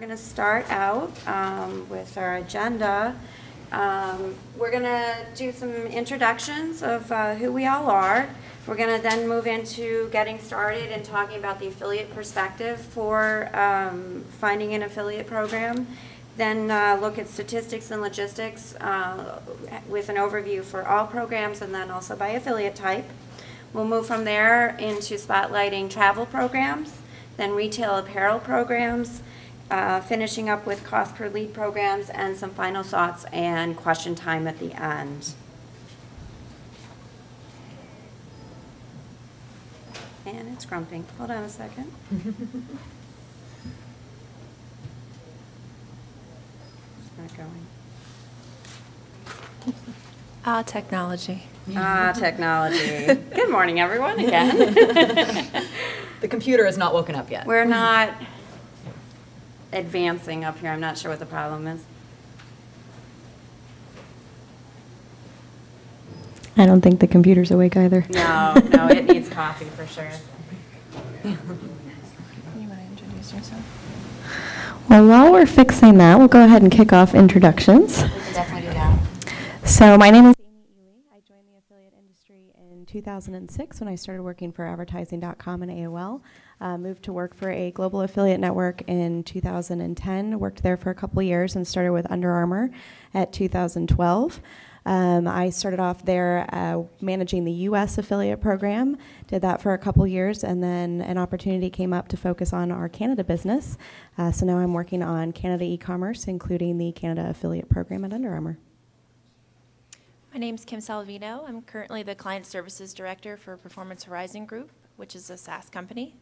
going to start out with our agenda. We're going to do some introductions of who we all are. We're going to then move into getting started and talking about the affiliate perspective for finding an affiliate program. Then look at statistics and logistics with an overview for all programs and then also by affiliate type. We'll move from there into spotlighting travel programs, then retail apparel programs, finishing up with cost per lead programs, and some final thoughts and question time at the end. And it's grumping. Hold on a second. It's not going. Technology. Technology. Good morning, everyone, again. The computer has not woken up yet. We're not advancing up here. I'm not sure what the problem is. I don't think the computer's awake either. No, it needs coffee for sure. You want to introduce yourself? Well, while we're fixing that, we'll go ahead and kick off introductions. We can definitely do that. So my name is Amy Ely. I joined the affiliate industry in 2006 when I started working for advertising.com and AOL. Moved to work for a global affiliate network in 2010. Worked there for a couple of years and started with Under Armour at 2012. I started off there managing the U.S. affiliate program, did that for a couple years, and then an opportunity came up to focus on our Canada business. So now I'm working on Canada e-commerce, including the Canada affiliate program at Under Armour. My name's Kim Salvino. I'm currently the Client Services Director for Performance Horizon Group, which is a SaaS company.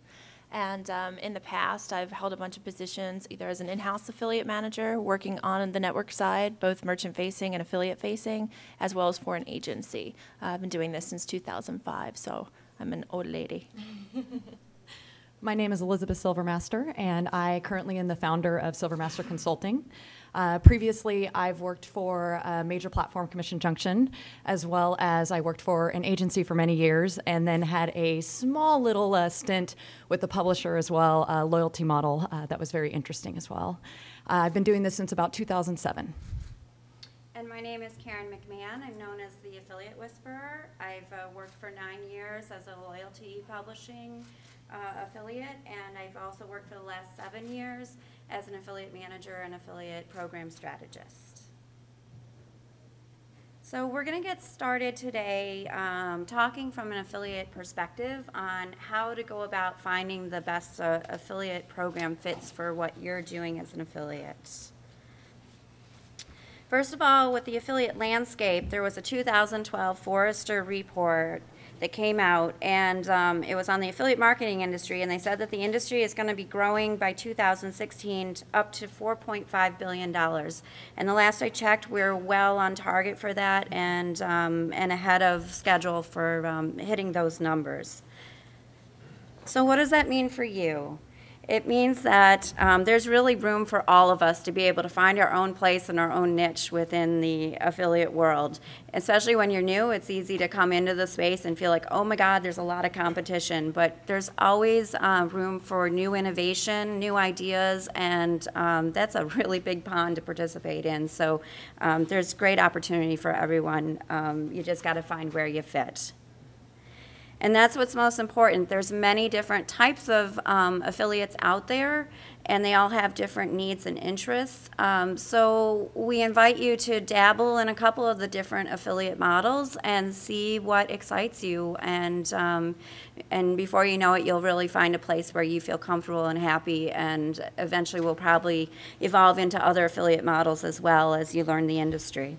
And in the past, I've held a bunch of positions, either as an in-house affiliate manager, working on the network side, both merchant-facing and affiliate-facing, as well as for an agency. I've been doing this since 2005, so I'm an old lady. My name is Elizabeth Silvermaster, and I currently am the founder of Silvermaster Consulting. Previously, I've worked for a major platform, Commission Junction, as well as I worked for an agency for many years, and then had a small little stint with the publisher as well, a loyalty model that was very interesting as well. I've been doing this since about 2007. And my name is Karen McMahon. I'm known as the Affiliate Whisperer. I've worked for 9 years as a loyalty publishing affiliate, and I've also worked for the last 7 years as an affiliate manager and affiliate program strategist. So we're going to get started today talking from an affiliate perspective on how to go about finding the best affiliate program fits for what you're doing as an affiliate. First of all, with the affiliate landscape, there was a 2012 Forrester report that came out, and it was on the affiliate marketing industry, and they said that the industry is going to be growing by 2016 up to $4.5 billion. And the last I checked, we're well on target for that and ahead of schedule for hitting those numbers. So what does that mean for you? It means that there's really room for all of us to be able to find our own place and our own niche within the affiliate world. Especially when you're new, it's easy to come into the space and feel like, oh my God, there's a lot of competition. But there's always room for new innovation, new ideas, and that's a really big pond to participate in. So there's great opportunity for everyone. You just got to find where you fit. And that's what's most important. There's many different types of affiliates out there, and they all have different needs and interests. So we invite you to dabble in a couple of the different affiliate models and see what excites you. And before you know it, you'll really find a place where you feel comfortable and happy, and eventually will probably evolve into other affiliate models as well as you learn the industry.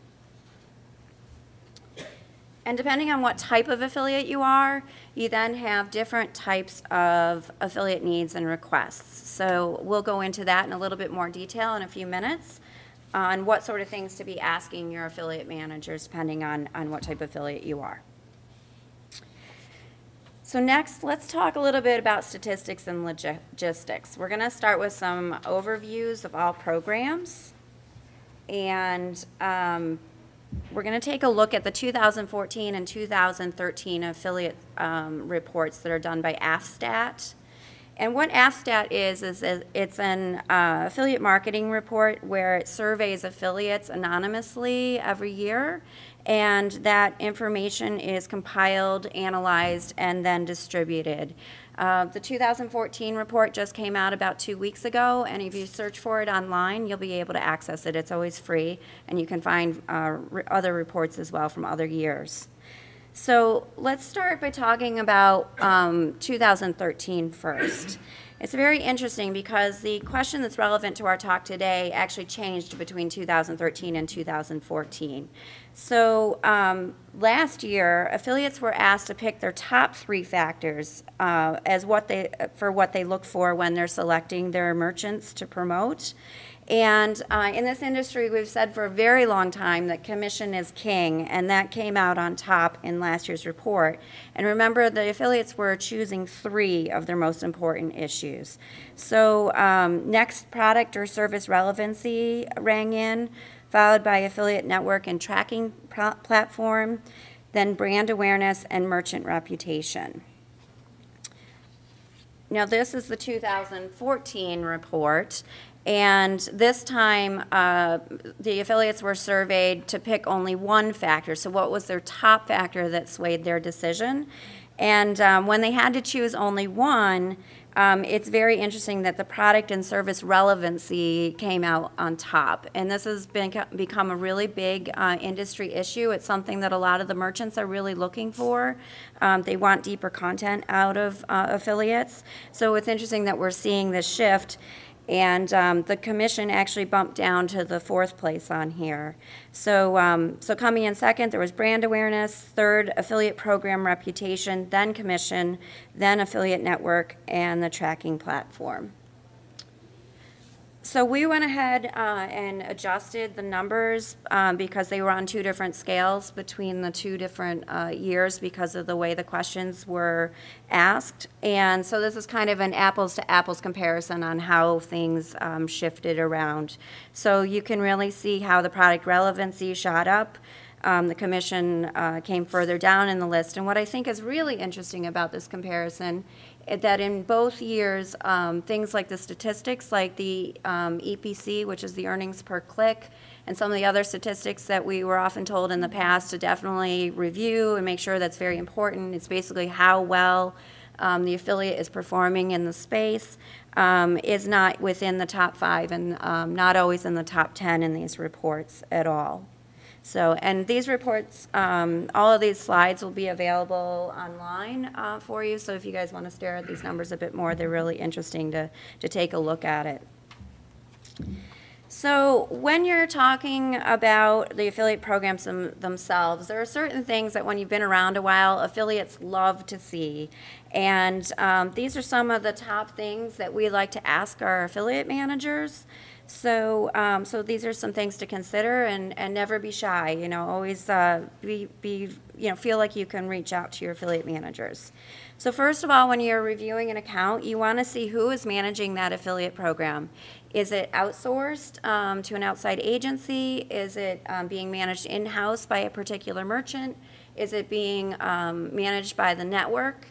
And depending on what type of affiliate you are, you then have different types of affiliate needs and requests. So we'll go into that in a little bit more detail in a few minutes on what sort of things to be asking your affiliate managers depending on what type of affiliate you are. So next, let's talk a little bit about statistics and logistics. We're going to start with some overviews of all programs, and we're going to take a look at the 2014 and 2013 affiliate reports that are done by AFSTAT. And what AFSTAT is it's an affiliate marketing report where it surveys affiliates anonymously every year, and that information is compiled, analyzed, and then distributed. The 2014 report just came out about 2 weeks ago, and if you search for it online, you'll be able to access it. It's always free, and you can find other reports as well from other years. So let's start by talking about 2013 first. It's very interesting because the question that's relevant to our talk today actually changed between 2013 and 2014. So last year, affiliates were asked to pick their top 3 factors as what they look for when they're selecting their merchants to promote. And in this industry, we've said for a very long time that commission is king, and that came out on top in last year's report. And remember, the affiliates were choosing 3 of their most important issues. So next, product or service relevancy rang in, followed by affiliate network and tracking platform, then brand awareness and merchant reputation. Now, this is the 2014 report. And this time, the affiliates were surveyed to pick only one factor. So what was their top factor that swayed their decision? And when they had to choose only one, it's very interesting that the product and service relevancy came out on top. And this has become a really big industry issue. It's something that a lot of the merchants are really looking for. They want deeper content out of affiliates. So it's interesting that we're seeing this shift. And the commission actually bumped down to the 4th place on here. So, so coming in second, there was brand awareness, third, affiliate program reputation, then commission, then affiliate network, and the tracking platform. So we went ahead and adjusted the numbers because they were on 2 different scales between the 2 different years because of the way the questions were asked. And so this is kind of an apples to apples comparison on how things shifted around. So you can really see how the product relevancy shot up. The commission came further down in the list. And what I think is really interesting about this comparison that in both years, things like the statistics, like the EPC, which is the earnings per click, and some of the other statistics that we were often told in the past to definitely review and make sure that's very important. It's basically how well the affiliate is performing in the space, is not within the top 5 and not always in the top 10 in these reports at all. So, and these reports, all of these slides will be available online for you. So if you guys want to stare at these numbers a bit more, they're really interesting to take a look at it. So when you're talking about the affiliate programs themselves, there are certain things that when you've been around a while, affiliates love to see. And these are some of the top things that we like to ask our affiliate managers. So, so these are some things to consider, and never be shy. You know, always feel like you can reach out to your affiliate managers. So first of all, when you're reviewing an account, you want to see who is managing that affiliate program. Is it outsourced to an outside agency? Is it being managed in-house by a particular merchant? Is it being managed by the network?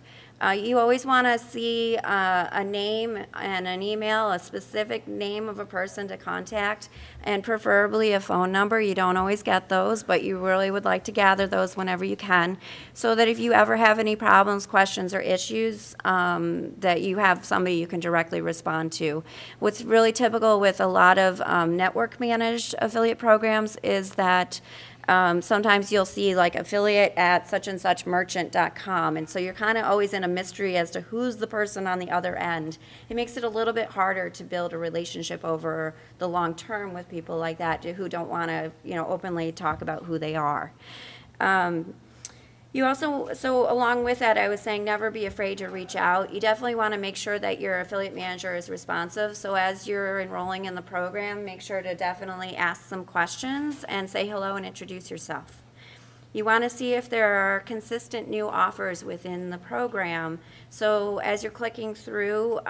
You always want to see a name and an email, a specific name of a person to contact, and preferably a phone number. You don't always get those, but you really would like to gather those whenever you can, so that if you ever have any problems, questions, or issues, that you have somebody you can directly respond to. What's really typical with a lot of network-managed affiliate programs is that sometimes you'll see like affiliate at such and such merchant.com, and so you're kind of always in a mystery as to who's the person on the other end. It makes it a little bit harder to build a relationship over the long term with people like that who don't want to, openly talk about who they are. You also, so along with that, I was saying never be afraid to reach out. You definitely want to make sure that your affiliate manager is responsive. So as you're enrolling in the program, make sure to definitely ask some questions and say hello and introduce yourself. You want to see if there are consistent new offers within the program. So as you're clicking through,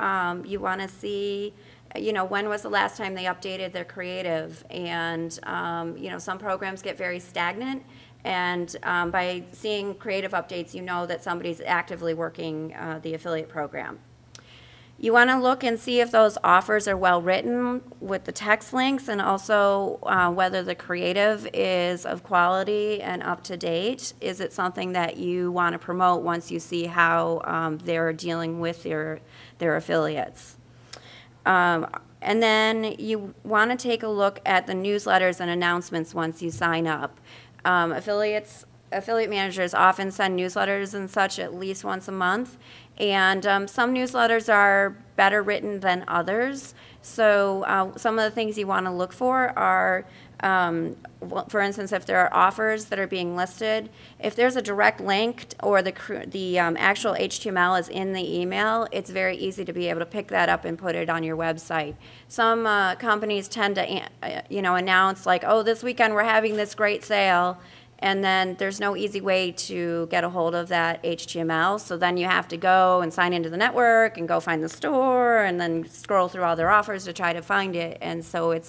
you want to see, when was the last time they updated their creative? And, some programs get very stagnant. And by seeing creative updates, you know that somebody's actively working the affiliate program. You want to look and see if those offers are well written with the text links, and also whether the creative is of quality and up to date. Is it something that you want to promote once you see how they're dealing with their affiliates? And then you want to take a look at the newsletters and announcements once you sign up. Affiliate managers often send newsletters and such at least once a month, and some newsletters are better written than others. So some of the things you want to look for are, well, for instance, if there are offers that are being listed, if there's a direct link or the actual HTML is in the email, it's very easy to be able to pick that up and put it on your website. Some companies tend to, announce like, oh, this weekend we're having this great sale, and then there's no easy way to get a hold of that HTML. So then you have to go and sign into the network and go find the store and then scroll through all their offers to try to find it. And so it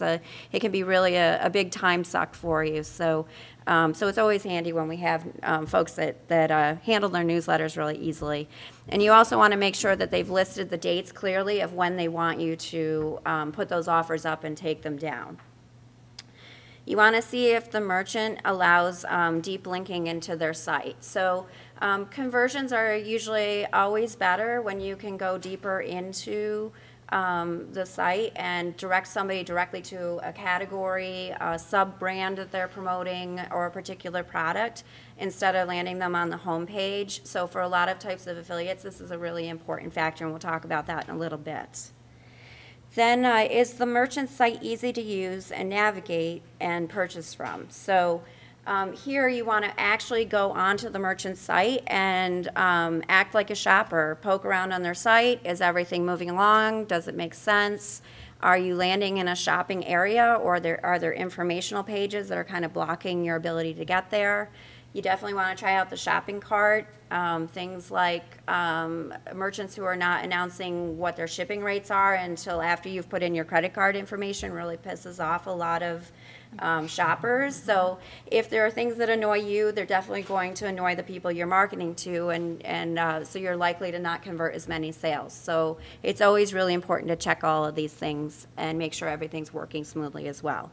can be really a big time suck for you. So it's always handy when we have folks that handle their newsletters really easily. And you also want to make sure that they've listed the dates clearly of when they want you to put those offers up and take them down. You want to see if the merchant allows deep linking into their site. So conversions are usually always better when you can go deeper into the site and direct somebody directly to a category, a sub-brand that they're promoting, or a particular product, instead of landing them on the home page. So for a lot of types of affiliates, this is a really important factor, and we'll talk about that in a little bit. Then is the merchant site easy to use and navigate and purchase from? So here you want to actually go onto the merchant site and act like a shopper. Poke around on their site. Is everything moving along? Does it make sense? Are you landing in a shopping area, or are there informational pages that are kind of blocking your ability to get there? You definitely want to try out the shopping cart. Things like merchants who are not announcing what their shipping rates are until after you've put in your credit card information really pisses off a lot of shoppers. So if there are things that annoy you, they're definitely going to annoy the people you're marketing to, and so you're likely to not convert as many sales. So it's always really important to check all of these things and make sure everything's working smoothly as well.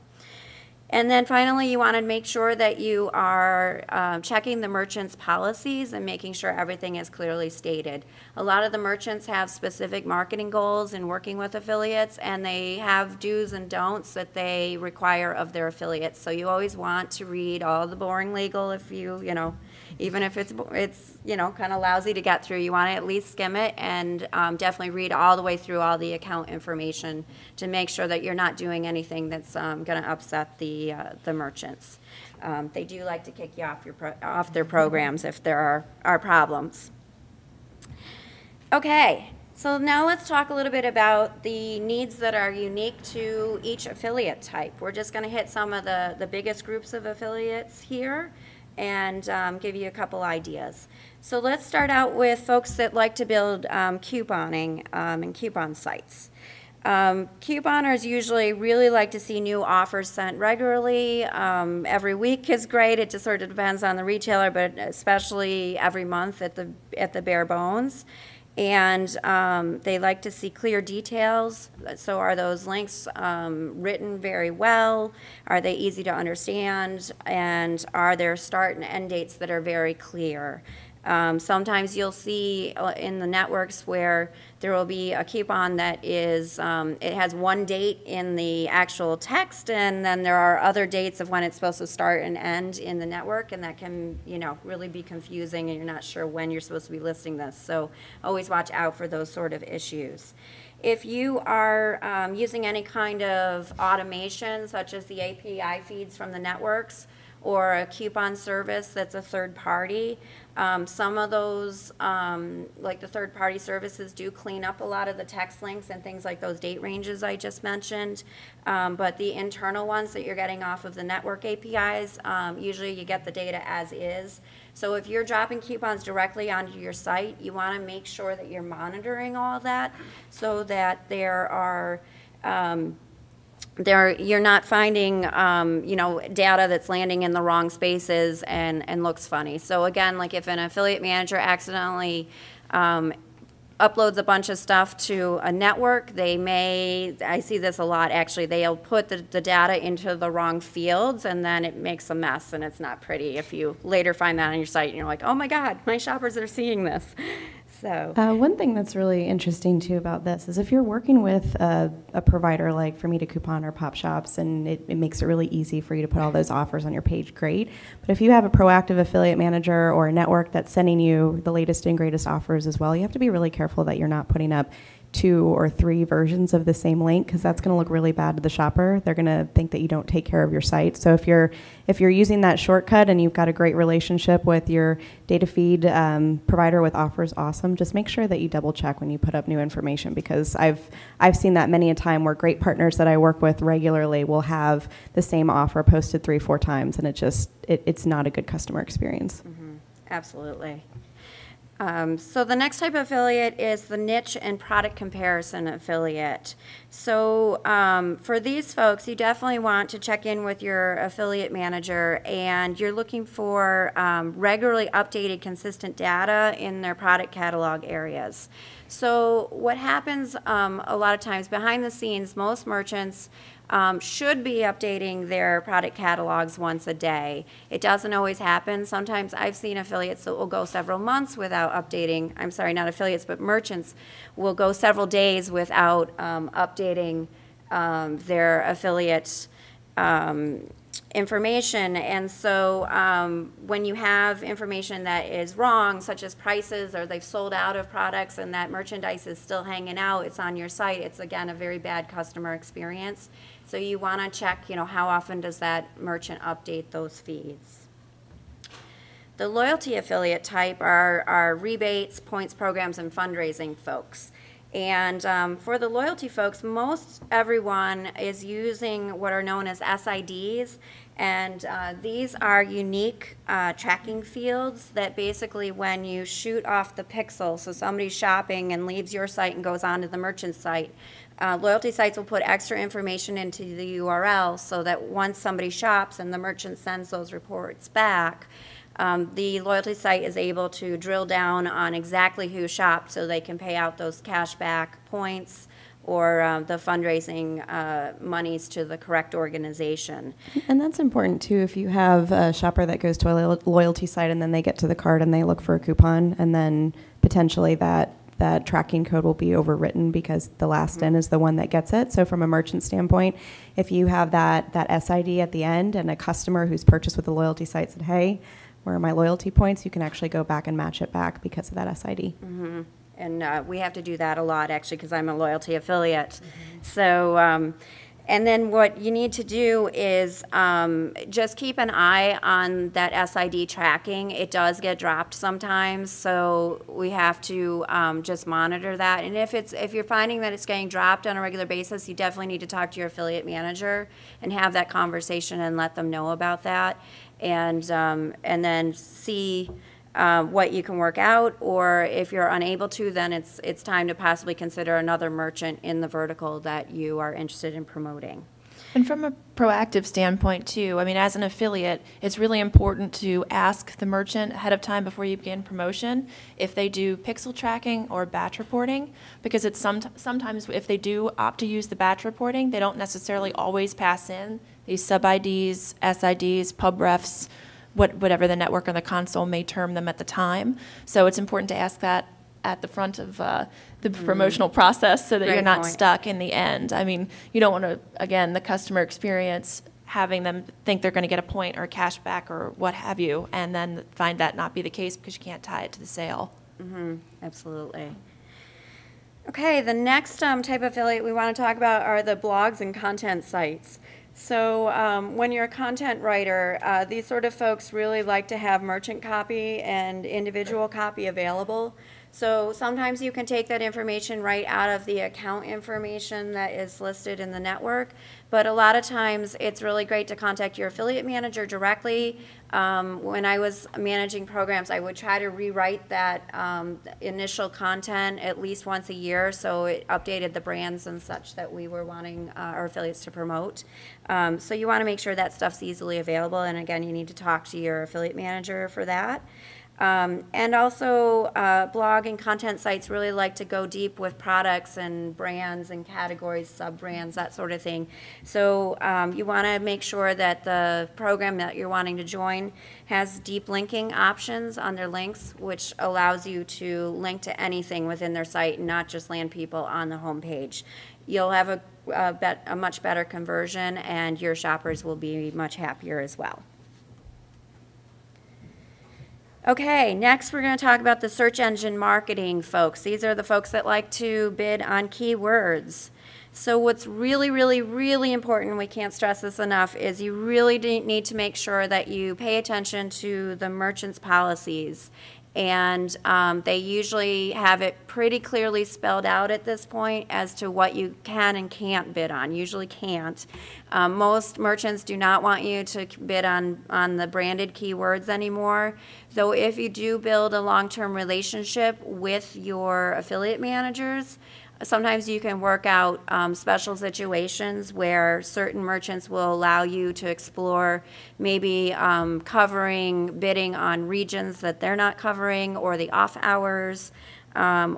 And then finally, you want to make sure that you are checking the merchant's policies and making sure everything is clearly stated. A lot of the merchants have specific marketing goals in working with affiliates, and they have do's and don'ts that they require of their affiliates. So you always want to read all the boring legal if even if it's kind of lousy to get through, you want to at least skim it and definitely read all the way through all the account information to make sure that you're not doing anything that's going to upset the merchants. They do like to kick you off their programs if there are problems. Okay, so now let's talk a little bit about the needs that are unique to each affiliate type. We're just going to hit some of the biggest groups of affiliates here and give you a couple ideas. So let's start out with folks that like to build couponing and coupon sites. Couponers usually really like to see new offers sent regularly. Every week is great. It just sort of depends on the retailer, but especially every month at the bare bones. And they like to see clear details. So are those links written very well? Are they easy to understand? And are there start and end dates that are very clear? Sometimes you'll see in the networks where there will be a coupon that is, it has one date in the actual text, and then there are other dates of when it's supposed to start and end in the network, and that can, really be confusing, and you're not sure when you're supposed to be listing this. So always watch out for those sort of issues. If you are using any kind of automation, such as the API feeds from the networks, or a coupon service that's a third party. Some of those, like the third party services, do clean up a lot of the text links and things like those date ranges I just mentioned. But the internal ones that you're getting off of the network APIs, usually you get the data as is. So if you're dropping coupons directly onto your site, you want to make sure that you're monitoring all of that so that there are you're not finding, data that's landing in the wrong spaces and looks funny. So again, like if an affiliate manager accidentally uploads a bunch of stuff to a network, they may, I see this a lot actually, they'll put the data into the wrong fields and then it makes a mess and it's not pretty if you later find that on your site and you're like, oh my God, my shoppers are seeing this. So one thing that's really interesting too about this is if you're working with a provider like For Me to Coupon or Pop Shops, and it makes it really easy for you to put all those offers on your page, great. But if you have a proactive affiliate manager or a network that's sending you the latest and greatest offers as well, you have to be really careful that you're not putting up 2 or 3 versions of the same link, because that's going to look really bad to the shopper. They're going to think that you don't take care of your site. So if you're using that shortcut and you've got a great relationship with your data feed provider with offers, awesome. Just make sure that you double check when you put up new information, because I've seen that many a time where great partners that I work with regularly will have the same offer posted 3-4 times, and it's not a good customer experience. mm-hmm. Absolutely. So the next type of affiliate is the niche and product comparison affiliate. So for these folks, you definitely want to check in with your affiliate manager, and you're looking for regularly updated, consistent data in their product catalog areas. So what happens a lot of times behind the scenes, most merchants should be updating their product catalogs once a day. It doesn't always happen. Sometimes I've seen affiliates that will go several months without updating. I'm sorry, not affiliates, but merchants will go several days without updating their affiliate information. And so when you have information that is wrong, such as prices, or they've sold out of products and that merchandise is still hanging out, it's on your site, it's again a very bad customer experience. So you want to check, how often does that merchant update those feeds. The loyalty affiliate type are rebates, points programs, and fundraising folks. And for the loyalty folks, most everyone is using what are known as SIDs, and these are unique tracking fields that basically when you shoot off the pixel, so somebody's shopping and leaves your site and goes on to the merchant site, loyalty sites will put extra information into the URL so that once somebody shops and the merchant sends those reports back, the loyalty site is able to drill down on exactly who shopped so they can pay out those cashback points or the fundraising monies to the correct organization. And that's important too. If you have a shopper that goes to a loyalty site and then they get to the cart and they look for a coupon, and then potentially that tracking code will be overwritten because the last in is the one that gets it. So from a merchant standpoint, if you have that SID at the end and a customer who's purchased with the loyalty site said, hey, where are my loyalty points, you can actually go back and match it back because of that SID. Mm-hmm. And we have to do that a lot, actually, because I'm a loyalty affiliate. Mm-hmm. So, and then what you need to do is just keep an eye on that SID tracking. It does get dropped sometimes, so we have to just monitor that. And if you're finding that it's getting dropped on a regular basis, you definitely need to talk to your affiliate manager and have that conversation and let them know about that. And then see what you can work out, or if you're unable to, then it's time to possibly consider another merchant in the vertical that you are interested in promoting. And from a proactive standpoint too, I mean, as an affiliate, it's really important to ask the merchant ahead of time before you begin promotion if they do pixel tracking or batch reporting, because it's sometimes if they do opt to use the batch reporting, they don't necessarily always pass in these sub-IDs, SIDs, pub refs, whatever the network or the console may term them at the time. So it's important to ask that at the front of the promotional process so that Great you're not point. stuck in the end. I mean, you don't want to, again, the customer experience, having them think they're going to get a point or cash back or what have you, and then find that not be the case because you can't tie it to the sale. Mm-hmm. Absolutely. Okay, the next type of affiliate we want to talk about are the blogs and content sites. So when you're a content writer, these sort of folks really like to have merchant copy and individual copy available. So sometimes you can take that information right out of the account information that is listed in the network, but a lot of times it's really great to contact your affiliate manager directly. When I was managing programs, I would try to rewrite that initial content at least once a year so it updated the brands and such that we were wanting our affiliates to promote. So you want to make sure that stuff's easily available, and again, you need to talk to your affiliate manager for that. And also, blog and content sites really like to go deep with products and brands and categories, sub-brands, that sort of thing. So you want to make sure that the program that you're wanting to join has deep linking options on their links, which allows you to link to anything within their site and not just land people on the home page. You'll have a much better conversion, and your shoppers will be much happier as well. Okay, next we're going to talk about the search engine marketing folks. These are the folks that like to bid on keywords. So what's really, really, really important, we can't stress this enough, is you really need to make sure that you pay attention to the merchant's policies. And they usually have it pretty clearly spelled out at this point as to what you can and can't bid on. Usually can't. Most merchants do not want you to bid on the branded keywords anymore. Though if you do build a long-term relationship with your affiliate managers, sometimes you can work out special situations where certain merchants will allow you to explore maybe covering bidding on regions that they're not covering, or the off hours,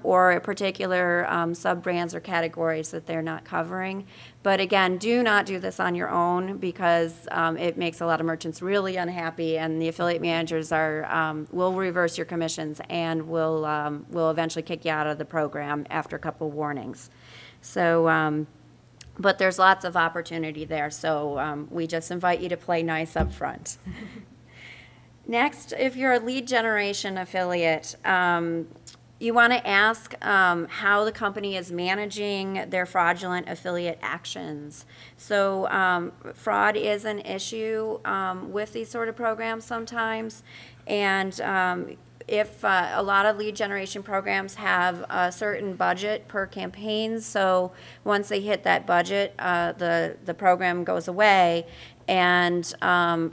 or particular sub-brands or categories that they're not covering. But again, do not do this on your own, because it makes a lot of merchants really unhappy, and the affiliate managers will reverse your commissions and will eventually kick you out of the program after a couple warnings. So, but there's lots of opportunity there, so we just invite you to play nice up front. Next, if you're a lead generation affiliate, you want to ask how the company is managing their fraudulent affiliate actions. So fraud is an issue with these sort of programs sometimes, and if a lot of lead generation programs have a certain budget per campaign, so once they hit that budget, the program goes away, and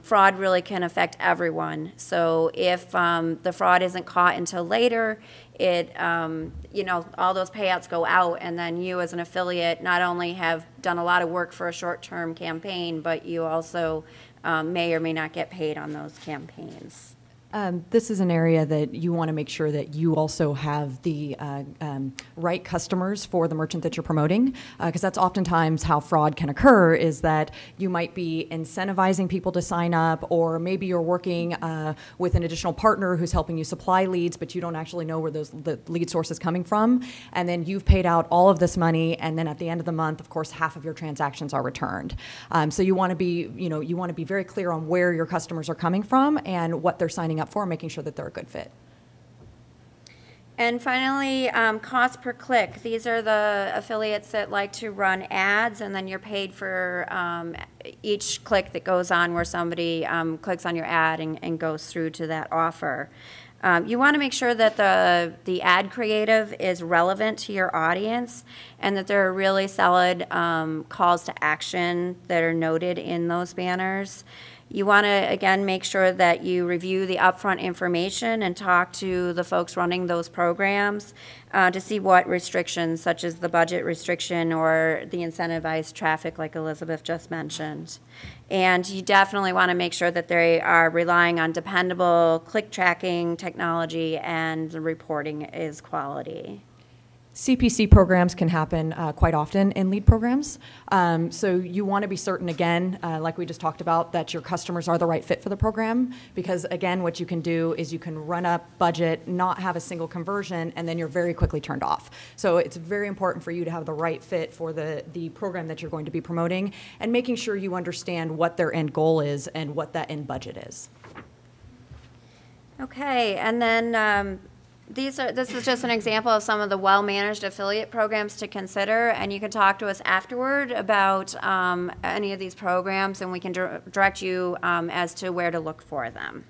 fraud really can affect everyone. So if the fraud isn't caught until later, all those payouts go out, and then you as an affiliate not only have done a lot of work for a short-term campaign, but you also may or may not get paid on those campaigns. This is an area that you want to make sure that you also have the right customers for the merchant that you're promoting, because that's oftentimes how fraud can occur, is that you might be incentivizing people to sign up, or maybe you're working with an additional partner who's helping you supply leads, but you don't actually know where the lead source is coming from, and then you've paid out all of this money, and then at the end of the month, of course, half of your transactions are returned. So you want to be very clear on where your customers are coming from and what they're signing up for, making sure that they're a good fit. And finally, cost per click. These are the affiliates that like to run ads, and then you're paid for each click that goes on where somebody clicks on your ad and goes through to that offer. You want to make sure that the ad creative is relevant to your audience, and that there are really solid calls to action that are noted in those banners. You want to, again, make sure that you review the upfront information and talk to the folks running those programs to see what restrictions, such as the budget restriction or the incentivized traffic like Elizabeth just mentioned. And you definitely want to make sure that they are relying on dependable click tracking technology, and the reporting is quality. CPC programs can happen quite often in lead programs. So you want to be certain, again, like we just talked about, that your customers are the right fit for the program, because again, what you can do is you can run up budget, not have a single conversion, and then you're very quickly turned off. So it's very important for you to have the right fit for the program that you're going to be promoting, and making sure you understand what their end goal is and what that end budget is. Okay, and then this is just an example of some of the well-managed affiliate programs to consider, and you can talk to us afterward about any of these programs, and we can direct you as to where to look for them.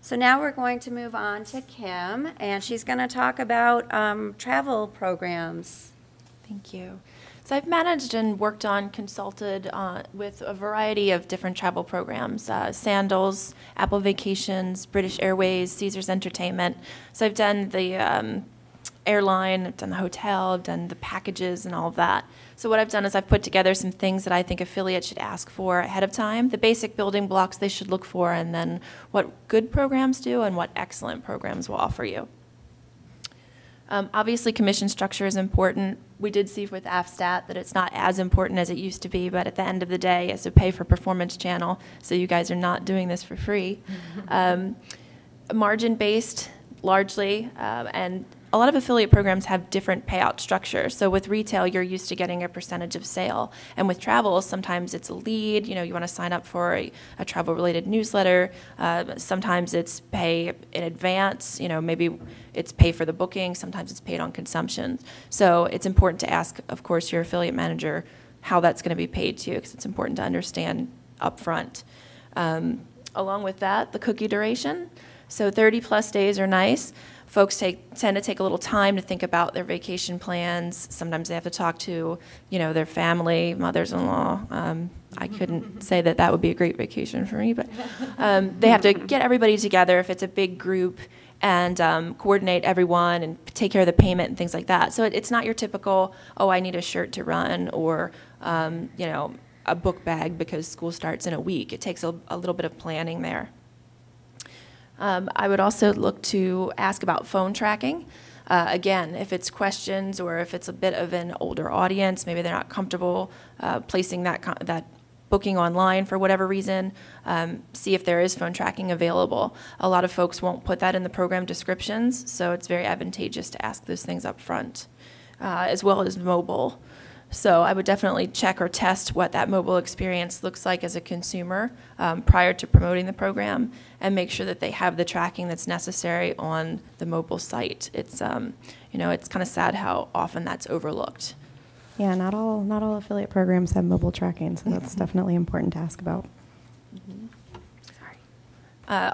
So now we're going to move on to Kim, and she's going to talk about travel programs. Thank you. So I've managed and worked on, consulted with a variety of different travel programs, Sandals, Apple Vacations, British Airways, Caesars Entertainment. So I've done the airline, I've done the hotel, I've done the packages and all of that. So what I've done is I've put together some things that I think affiliates should ask for ahead of time, the basic building blocks they should look for, and then what good programs do and what excellent programs will offer you. Obviously, commission structure is important. We did see with AFSTAT that it's not as important as it used to be, but at the end of the day, it's a pay-for-performance channel, so you guys are not doing this for free. Margin-based, largely, and a lot of affiliate programs have different payout structures. So with retail, you're used to getting a percentage of sale. And with travel, sometimes it's a lead. You know, you want to sign up for a travel-related newsletter. Sometimes it's pay in advance. You know, maybe it's pay for the booking. Sometimes it's paid on consumption. So it's important to ask, of course, your affiliate manager how that's going to be paid to you, because it's important to understand upfront. Along with that, the cookie duration. So 30-plus days are nice. Folks tend to take a little time to think about their vacation plans. Sometimes they have to talk to, you know, their family, mothers-in-law. I couldn't say that that would be a great vacation for me, but they have to get everybody together if it's a big group and coordinate everyone and take care of the payment and things like that. So it's not your typical, oh, I need a shirt to run, or, you know, a book bag because school starts in a week. It takes a little bit of planning there. I would also look to ask about phone tracking. Again, if it's questions or if it's a bit of an older audience, maybe they're not comfortable placing that booking online for whatever reason, see if there is phone tracking available. A lot of folks won't put that in the program descriptions, so it's very advantageous to ask those things up front, as well as mobile. So I would definitely check or test what that mobile experience looks like as a consumer prior to promoting the program, and make sure that they have the tracking that's necessary on the mobile site. It's you know, it's kind of sad how often that's overlooked. Yeah, not all affiliate programs have mobile tracking, so that's definitely important to ask about.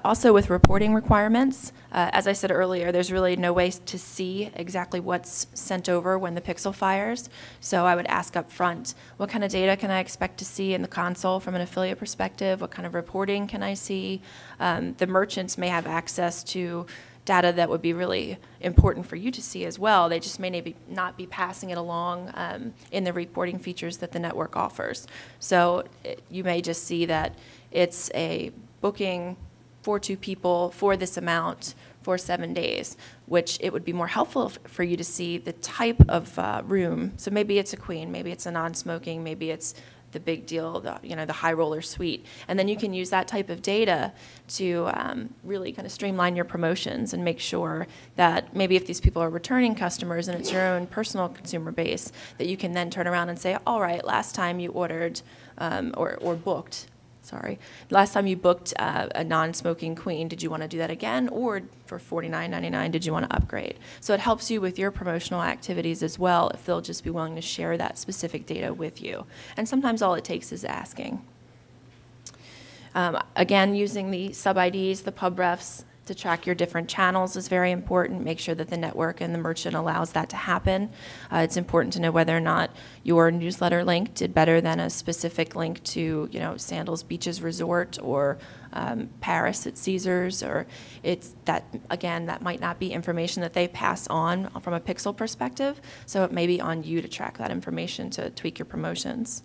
Also with reporting requirements, as I said earlier, there's really no way to see exactly what's sent over when the pixel fires. So I would ask up front, what kind of data can I expect to see in the console from an affiliate perspective? What kind of reporting can I see? The merchants may have access to data that would be really important for you to see as well. They just may not be passing it along in the reporting features that the network offers. So you may just see that it's a booking for 2 people for this amount for 7 days, which it would be more helpful for you to see the type of room. So maybe it's a queen, maybe it's a non-smoking, maybe it's the big deal, the high roller suite. And then you can use that type of data to really kind of streamline your promotions and make sure that maybe if these people are returning customers and it's your own personal consumer base, that you can then turn around and say, all right, last time you ordered or booked, last time you booked a non-smoking queen, did you want to do that again? Or for $49.99, did you want to upgrade? So it helps you with your promotional activities as well if they'll just be willing to share that specific data with you. And sometimes all it takes is asking. Again, using the sub-IDs, the pub refs, to track your different channels is very important. Make sure that the network and the merchant allows that to happen. It's important to know whether or not your newsletter link did better than a specific link to, Sandals Beaches Resort or Paris at Caesars, or it's that, again, that might not be information that they pass on from a pixel perspective, so it may be on you to track that information to tweak your promotions.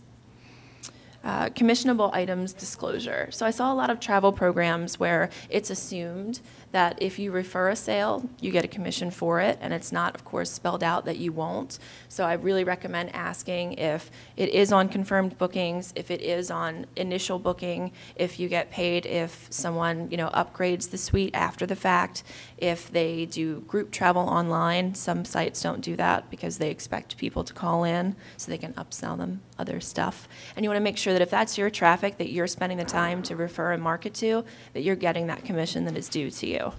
Commissionable items disclosure. So I saw a lot of travel programs where it's assumed that if you refer a sale, you get a commission for it, and it's not, of course, spelled out that you won't. So I really recommend asking if it is on confirmed bookings, if it is on initial booking, if you get paid if someone, upgrades the suite after the fact, if they do group travel online. Some sites don't do that because they expect people to call in so they can upsell them other stuff. And you want to make sure that if that's your traffic that you're spending the time to refer and market to, that you're getting that commission that is due to you.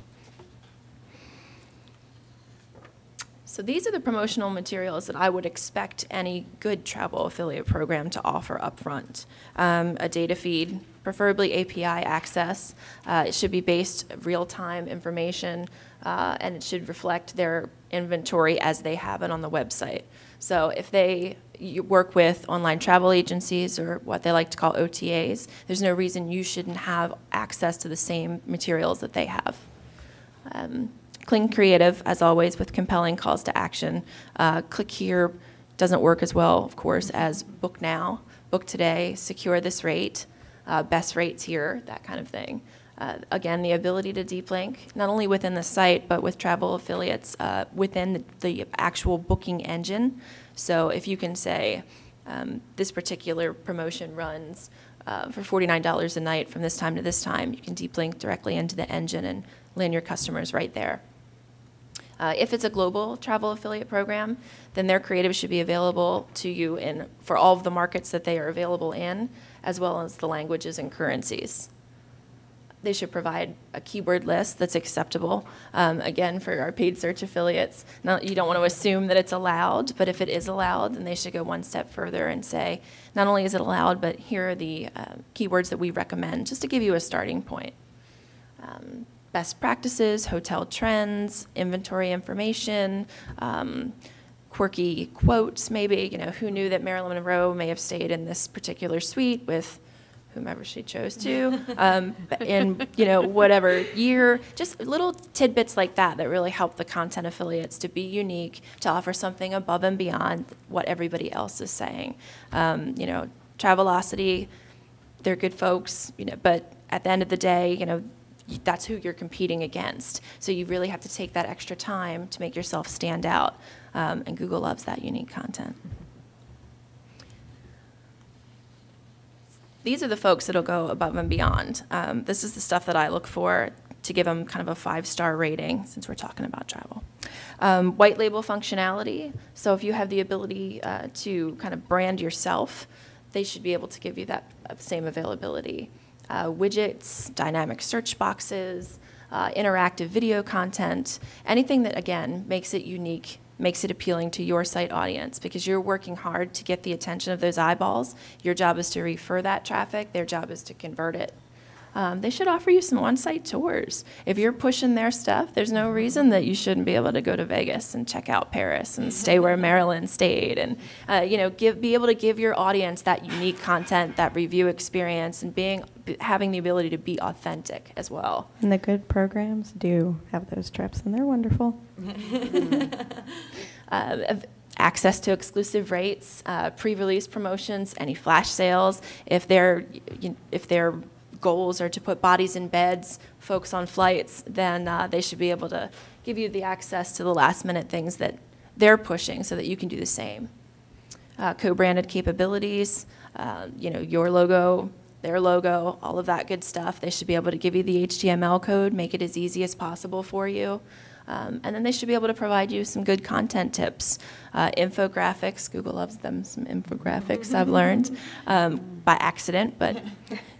So these are the promotional materials that I would expect any good travel affiliate program to offer up front. A data feed, preferably API access. It should be based real-time information, and it should reflect their inventory as they have it on the website. So if you work with online travel agencies or what they like to call OTAs, there's no reason you shouldn't have access to the same materials that they have. Clean creative, as always, with compelling calls to action. Click here doesn't work as well, of course, as book now, book today, secure this rate, best rates here, that kind of thing. Again, the ability to deep link, not only within the site, but with travel affiliates within the actual booking engine. So if you can say, this particular promotion runs for $49 a night from this time to this time, you can deep link directly into the engine and land your customers right there. If it's a global travel affiliate program, then their creative should be available to you for all of the markets that they are available in, as well as the languages and currencies. They should provide a keyword list that's acceptable. Again, for our paid search affiliates, you don't want to assume that it's allowed, but if it is allowed, then they should go one step further and say, not only is it allowed, but here are the keywords that we recommend, just to give you a starting point. Best practices, hotel trends, inventory information, quirky quotes, maybe, who knew that Marilyn Monroe may have stayed in this particular suite with whomever she chose to, in whatever year, just little tidbits like that that really help the content affiliates to be unique, to offer something above and beyond what everybody else is saying. Travelocity, they're good folks, but at the end of the day, that's who you're competing against. So you really have to take that extra time to make yourself stand out, and Google loves that unique content. These are the folks that'll go above and beyond. This is the stuff that I look for to give them kind of a 5-star rating, since we're talking about travel. White label functionality. So if you have the ability to kind of brand yourself, they should be able to give you that same availability. Widgets, dynamic search boxes, interactive video content, anything that, again, makes it unique, makes it appealing to your site audience, because you're working hard to get the attention of those eyeballs. Your job is to refer that traffic. Their job is to convert it. They should offer you some on-site tours. If you're pushing their stuff, there's no reason that you shouldn't be able to go to Vegas and check out Paris and stay where Marilyn stayed, and be able to give your audience that unique content, that review experience, and having the ability to be authentic as well. And the good programs do have those trips, and they're wonderful. Access to exclusive rates, pre-release promotions, any flash sales. If their goals are to put bodies in beds, folks on flights, then they should be able to give you the access to the last-minute things that they're pushing, so that you can do the same. Co-branded capabilities, your logo, their logo, all of that good stuff. They should be able to give you the HTML code, make it as easy as possible for you. And then they should be able to provide you some good content tips. Infographics, Google loves them, some infographics I've learned by accident, but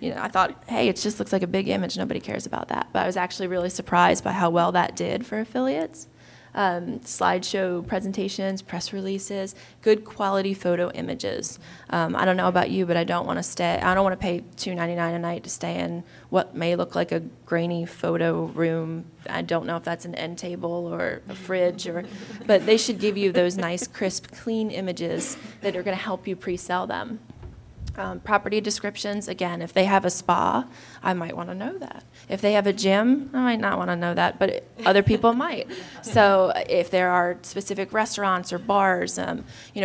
I thought, hey, it just looks like a big image, nobody cares about that. But I was actually really surprised by how well that did for affiliates. Slideshow presentations, press releases, good quality photo images. I don't know about you, but I don't want to pay $2.99 a night to stay in what may look like a grainy photo room. I don't know if that's an end table or a fridge, but they should give you those nice, crisp, clean images that are going to help you pre-sell them. Property descriptions, again, if they have a spa, I might want to know that. If they have a gym, I might not want to know that, but other people might. So if there are specific restaurants or bars,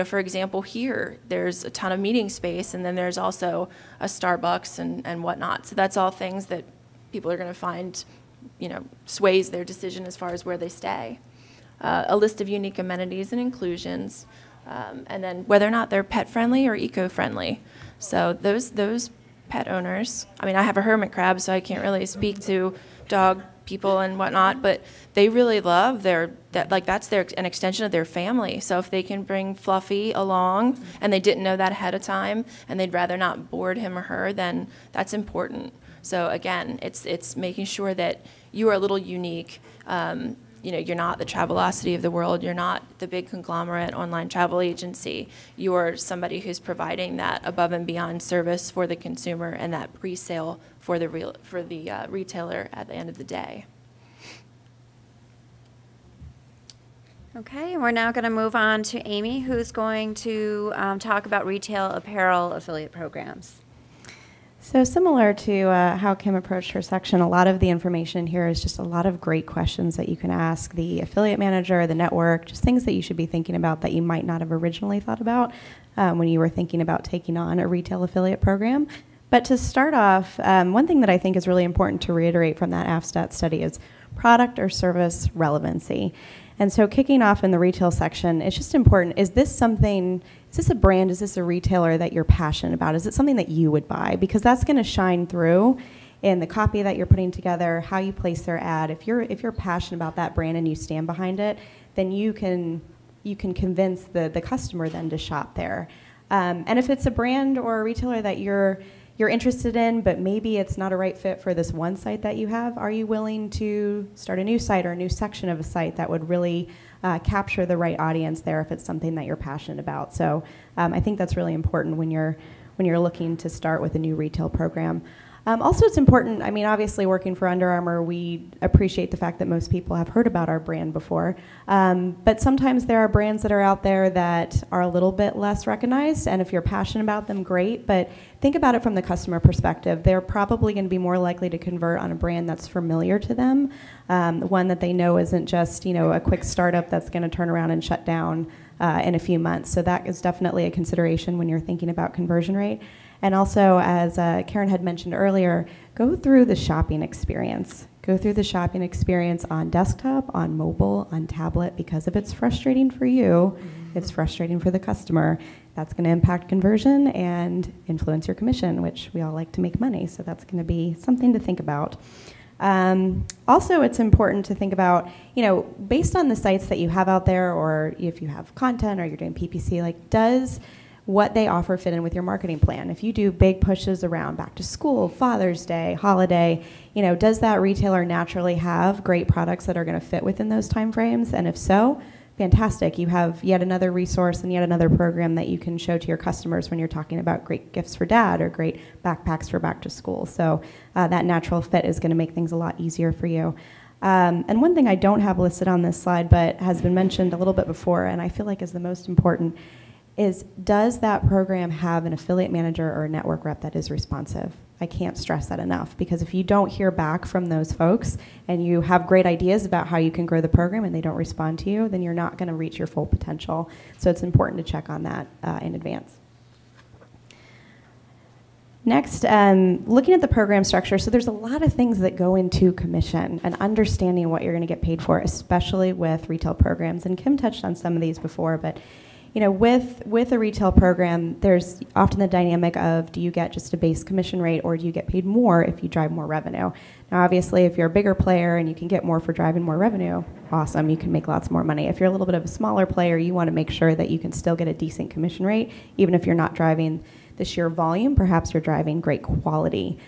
for example, here, there's a ton of meeting space, and then there's also a Starbucks and whatnot. So that's all things that people are going to find, sways their decision as far as where they stay. A list of unique amenities and inclusions, and then whether or not they're pet-friendly or eco-friendly. So those pet owners, I have a hermit crab, so I can't really speak to dog people and whatnot, but they really love that's an extension of their family. So if they can bring Fluffy along, and they didn't know that ahead of time, and they'd rather not board him or her, then that's important. So again, it's making sure that you are a little unique. You're not the Travelocity of the world. You're not the big conglomerate online travel agency. You're somebody who's providing that above and beyond service for the consumer, and that pre-sale for the retailer at the end of the day. Okay, we're now going to move on to Amy, who's going to talk about retail apparel affiliate programs. So similar to how Kim approached her section, a lot of the information here is just a lot of great questions that you can ask the affiliate manager, the network, just things that you should be thinking about that you might not have originally thought about when you were thinking about taking on a retail affiliate program. But to start off, one thing that I think is really important to reiterate from that AFSTAT study is product or service relevancy. And so kicking off in the retail section, it's just important, is this a brand, is this a retailer that you're passionate about? Is it something that you would buy? Because that's going to shine through in the copy that you're putting together, how you place their ad. If you're passionate about that brand and you stand behind it, then you can convince the customer then to shop there. And if it's a brand or a retailer that you're interested in, but maybe it's not a right fit for this one site that you have, are you willing to start a new site or a new section of a site that would really capture the right audience there if it's something that you're passionate about? So I think that's really important when you're looking to start with a new retail program. Also, it's important, I mean, obviously working for Under Armour, we appreciate the fact that most people have heard about our brand before. But sometimes there are brands that are out there that are a little bit less recognized, and if you're passionate about them, great. But think about it from the customer perspective. They're probably going to be more likely to convert on a brand that's familiar to them, one that they know isn't just, a quick startup that's going to turn around and shut down in a few months. So that is definitely a consideration when you're thinking about conversion rate. And also, as Karen had mentioned earlier, go through the shopping experience. Go through the shopping experience on desktop, on mobile, on tablet, because if it's frustrating for you, it's frustrating for the customer. That's going to impact conversion and influence your commission, which we all like to make money, so that's going to be something to think about. Also, it's important to think about, based on the sites that you have out there, or if you have content or you're doing PPC, does what they offer fit in with your marketing plan? If you do big pushes around back to school, Father's Day, holiday, does that retailer naturally have great products that are going to fit within those timeframes? And if so, fantastic. You have yet another resource and yet another program that you can show to your customers when you're talking about great gifts for dad or great backpacks for back to school. So that natural fit is going to make things a lot easier for you. And one thing I don't have listed on this slide, but has been mentioned a little bit before, and I feel like is the most important, is does that program have an affiliate manager or a network rep that is responsive? I can't stress that enough, because if you don't hear back from those folks and you have great ideas about how you can grow the program and they don't respond to you, then you're not going to reach your full potential. So it's important to check on that in advance. Next, looking at the program structure, so there's a lot of things that go into commission and understanding what you're going to get paid for, especially with retail programs. And Kim touched on some of these before, but with a retail program, there's often the dynamic of, do you get just a base commission rate or do you get paid more if you drive more revenue? Now, obviously, if you're a bigger player and you can get more for driving more revenue, awesome, you can make lots more money. If you're a little bit of a smaller player, you want to make sure that you can still get a decent commission rate, even if you're not driving the sheer volume. Perhaps you're driving great quality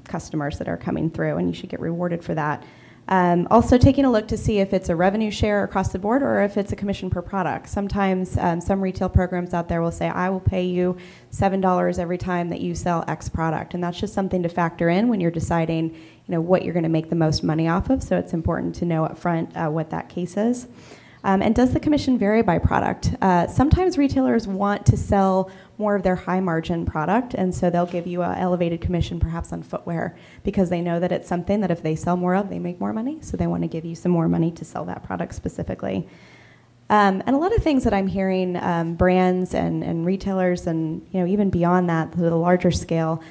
customers that are coming through, and you should get rewarded for that. Also taking a look to see if it's a revenue share across the board or if it's a commission per product. Sometimes some retail programs out there will say, I will pay you $7 every time that you sell X product. And that's just something to factor in when you're deciding what you're going to make the most money off of. So it's important to know up front what that case is. And does the commission vary by product? Sometimes retailers want to sell more of their high margin product, and so they'll give you an elevated commission perhaps on footwear because they know that it's something that if they sell more of, they make more money, so they want to give you some more money to sell that product specifically. And a lot of things that I'm hearing, brands and retailers and even beyond that, the larger scale,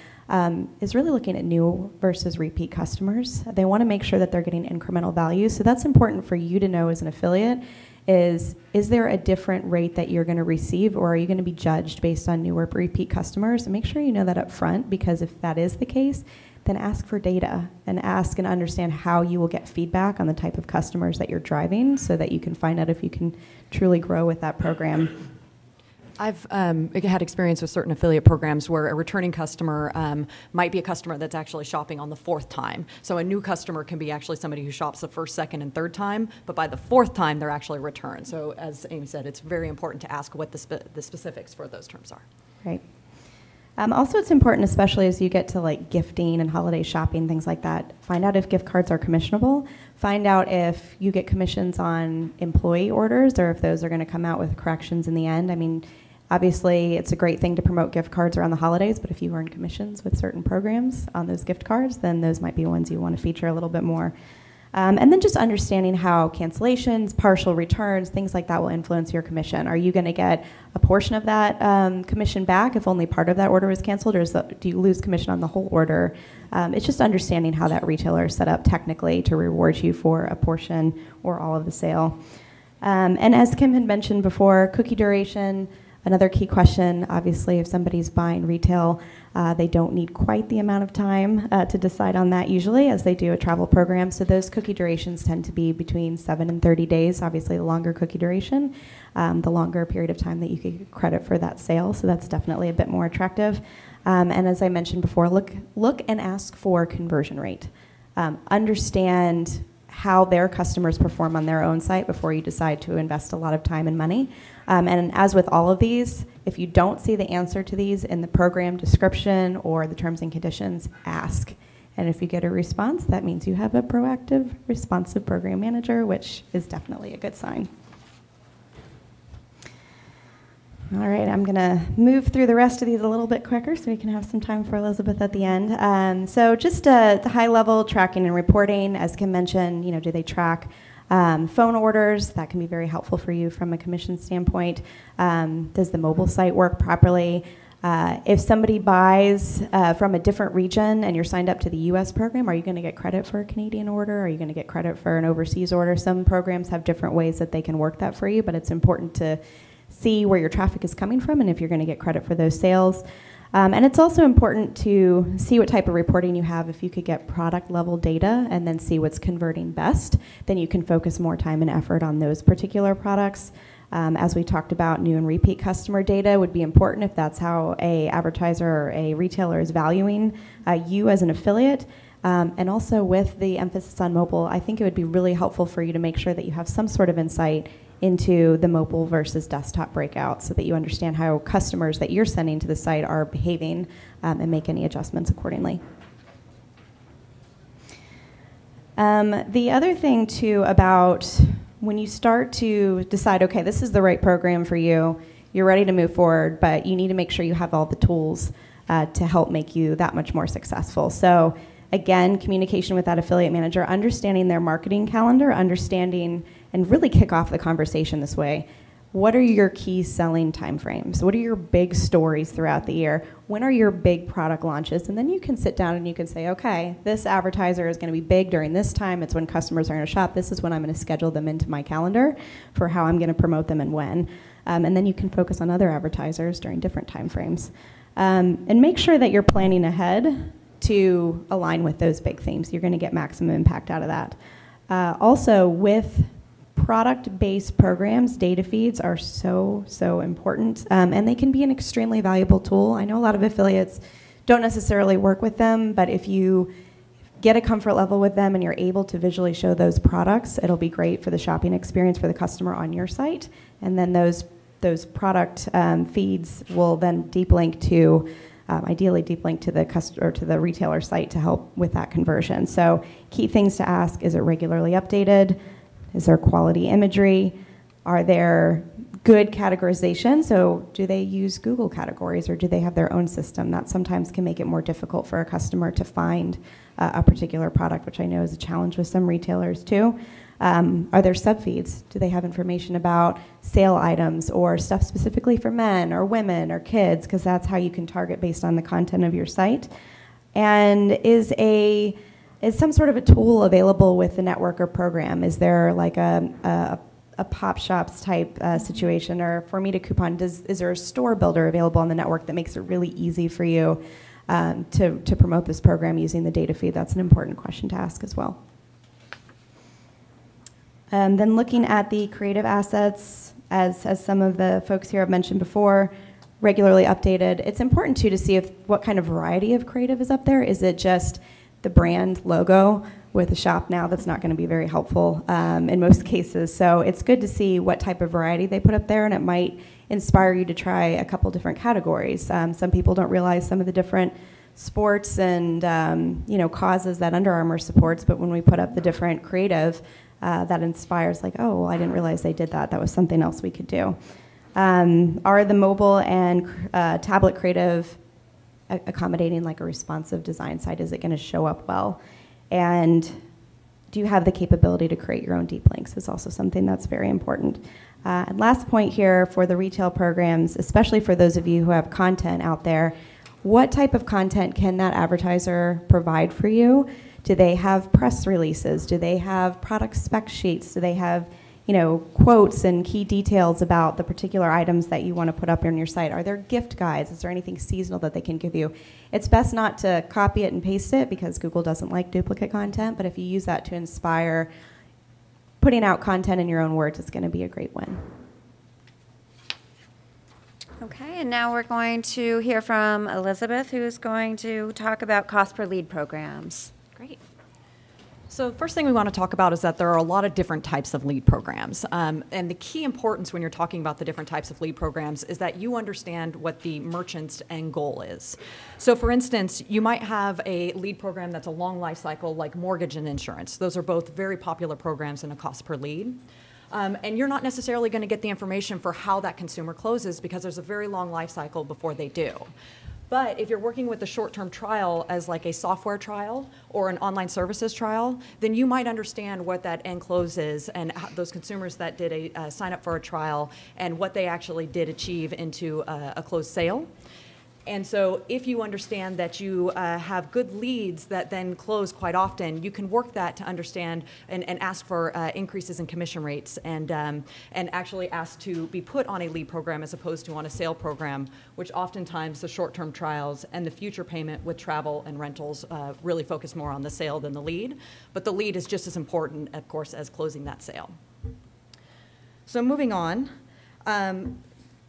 is really looking at new versus repeat customers. They want to make sure that they're getting incremental value, so that's important for you to know as an affiliate. Is there a different rate that you're going to receive, or are you going to be judged based on new or repeat customers? And make sure you know that up front, because if that is the case, then ask for data and ask and understand how you will get feedback on the type of customers that you're driving so that you can find out if you can truly grow with that program. I've had experience with certain affiliate programs where a returning customer might be a customer that's actually shopping on the fourth time. So a new customer can be actually somebody who shops the first, second, and third time, but by the fourth time, they're actually returned. So as Amy said, it's very important to ask what the specifics for those terms are. Right. Also, it's important, especially as you get to gifting and holiday shopping, things like that, find out if gift cards are commissionable. Find out if you get commissions on employee orders or if those are going to come out with corrections in the end. I mean, Obviously, it's a great thing to promote gift cards around the holidays, but if you earn commissions with certain programs on those gift cards, then those might be ones you want to feature a little bit more. And then just understanding how cancellations, partial returns, things like that will influence your commission. Are you going to get a portion of that commission back if only part of that order was canceled, or do you lose commission on the whole order? It's just understanding how that retailer is set up technically to reward you for a portion or all of the sale. And as Kim had mentioned before, cookie duration, another key question. Obviously, if somebody's buying retail, they don't need quite the amount of time to decide on that usually as they do a travel program. So those cookie durations tend to be between 7 and 30 days. Obviously, the longer cookie duration, the longer period of time that you could get credit for that sale. So that's definitely a bit more attractive. And as I mentioned before, look and ask for conversion rate. Understand how their customers perform on their own site before you decide to invest a lot of time and money. And as with all of these, if you don't see the answer to these in the program description or the terms and conditions, ask. And if you get a response, that means you have a proactive, responsive program manager, which is definitely a good sign. All right, I'm going to move through the rest of these a little bit quicker so we can have some time for Elizabeth at the end. So just the high-level tracking and reporting, as Kim mentioned, do they track phone orders? That can be very helpful for you from a commission standpoint. Does the mobile site work properly? If somebody buys from a different region and you're signed up to the U.S. program, are you going to get credit for a Canadian order? Are you going to get credit for an overseas order? Some programs have different ways that they can work that for you, but it's important to see where your traffic is coming from and if you're going to get credit for those sales. And it's also important to see what type of reporting you have. If you could get product level data and then see what's converting best, then you can focus more time and effort on those particular products. As we talked about, new and repeat customer data would be important if that's how a advertiser or a retailer is valuing you as an affiliate. And also with the emphasis on mobile, I think it would be really helpful for you to make sure that you have some sort of insight into the mobile versus desktop breakout so that you understand how customers that you're sending to the site are behaving and make any adjustments accordingly. The other thing too about when you start to decide, okay, this is the right program for you, you're ready to move forward, but you need to make sure you have all the tools to help make you that much more successful. So again, communication with that affiliate manager, understanding their marketing calendar, understanding and really kick off the conversation this way. What are your key selling timeframes? What are your big stories throughout the year? When are your big product launches? And then you can sit down and you can say, okay, this advertiser is going to be big during this time. It's when customers are going to shop. This is when I'm going to schedule them into my calendar for how I'm going to promote them and when. And then you can focus on other advertisers during different timeframes. And make sure that you're planning ahead to align with those big themes. You're going to get maximum impact out of that. Also, with product-based programs, data feeds are so important, and they can be an extremely valuable tool. I know a lot of affiliates don't necessarily work with them, but if you get a comfort level with them and you're able to visually show those products, it'll be great for the shopping experience for the customer on your site, and then those product feeds will then deep link to ideally deep link to the customer or to the retailer site to help with that conversion. So key things to ask: is it regularly updated? Is there quality imagery? Are there good categorization? So do they use Google categories or do they have their own system? That sometimes can make it more difficult for a customer to find a particular product, which I know is a challenge with some retailers too. Are there subfeeds? Do they have information about sale items or stuff specifically for men or women or kids? Because that's how you can target based on the content of your site. And is some sort of a tool available with the network or program? Is there like a pop shops type situation, or for me to coupon? Is there a store builder available on the network that makes it really easy for you to promote this program using the data feed? That's an important question to ask as well. Then looking at the creative assets, as some of the folks here have mentioned before, regularly updated. It's important too to see what kind of variety of creative is up there. Is it just the brand logo with a shop now? That's not going to be very helpful in most cases. So it's good to see what type of variety they put up there, and it might inspire you to try a couple different categories. Some people don't realize some of the different sports and causes that Under Armour supports, but when we put up the different creative, that inspires like, oh, well, I didn't realize they did that. That was something else we could do. Are the mobile and tablet creative accommodating like a responsive design site? Is it going to show up well? And do you have the capability to create your own deep links is also something that's very important. And last point here for the retail programs, especially for those of you who have content out there, what type of content can that advertiser provide for you? Do they have press releases? Do they have product spec sheets? Do they have, you know, quotes and key details about the particular items that you want to put up on your site? Are there gift guides? Is there anything seasonal that they can give you? It's best not to copy it and paste it because Google doesn't like duplicate content, but if you use that to inspire putting out content in your own words, it's going to be a great win. Okay, and now we're going to hear from Elizabeth, who's going to talk about cost per lead programs. Great. So the first thing we want to talk about is that there are a lot of different types of lead programs. And the key importance when you're talking about the different types of lead programs is that you understand what the merchant's end goal is. So for instance, you might have a lead program that's a long life cycle like mortgage and insurance. Those are both very popular programs in a cost per lead. And you're not necessarily going to get the information for how that consumer closes because there's a very long life cycle before they do. But if you're working with a short-term trial as like a software trial or an online services trial, then you might understand what that end close is and how those consumers that did a sign up for a trial and what they actually did achieve into a closed sale. And so if you understand that you have good leads that then close quite often, you can work that to understand and ask for increases in commission rates and actually ask to be put on a lead program as opposed to on a sale program, which oftentimes the short-term trials and the future payment with travel and rentals really focus more on the sale than the lead. But the lead is just as important, of course, as closing that sale. So moving on.